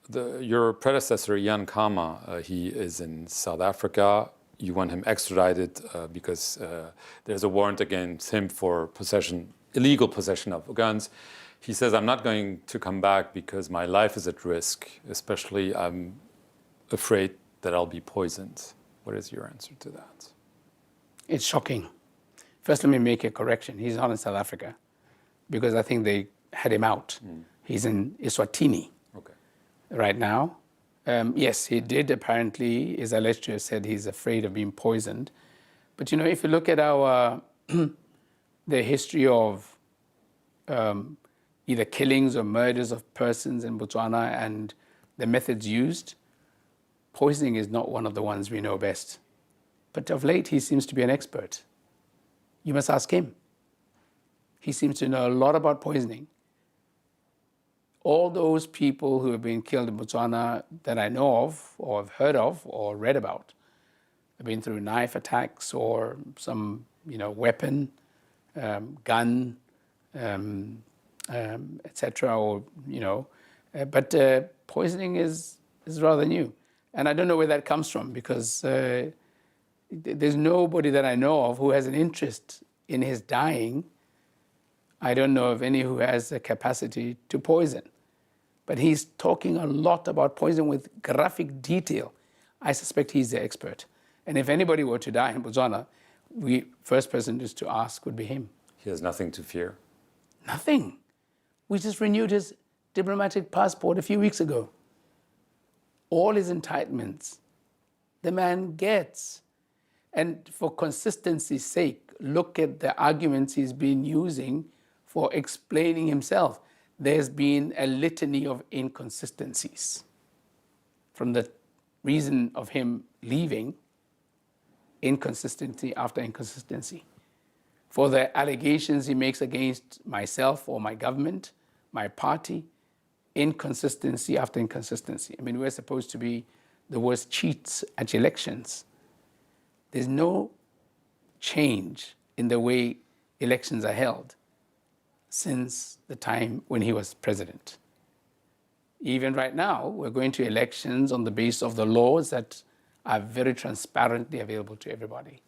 Your predecessor, Khama, he is in South Africa. You want him extradited because there's a warrant against him for illegal possession of guns. He says, I'm not going to come back because my life is at risk, especially I'm afraid that I'll be poisoned. What is your answer to that? It's shocking. First, let me make a correction. He's not in South Africa because I think they had him out. He's in Eswatini right now. Yes, he did apparently, is alleged to have said he's afraid of being poisoned. But you know, if you look at our the history of either killings or murders of persons in Botswana and the methods used, poisoning is not one of the ones we know best. But of late, he seems to be an expert. You must ask him. He seems to know a lot about poisoning. All those people who have been killed in Botswana that I know of, or have heard of, or read about, have been through knife attacks or some, weapon, gun, etc. Or but poisoning is rather new, and I don't know where that comes from because there's nobody that I know of who has an interest in his dying. I don't know of any who has the capacity to poison. But he's talking a lot about poison with graphic detail. I suspect he's the expert. And if anybody were to die in Botswana, first person just to ask would be him. He has nothing to fear. Nothing. We just renewed his diplomatic passport a few weeks ago. All his entitlements, the man gets. And for consistency's sake, look at the arguments he's been using for explaining himself. There's been a litany of inconsistencies. From the reason of him leaving, inconsistency after inconsistency. For the allegations he makes against myself or my government, my party, inconsistency after inconsistency. I mean, we're supposed to be the worst cheats at elections. There's no change in the way elections are held since the time when he was president. Even right now, we're going to elections on the basis of the laws that are very transparently available to everybody.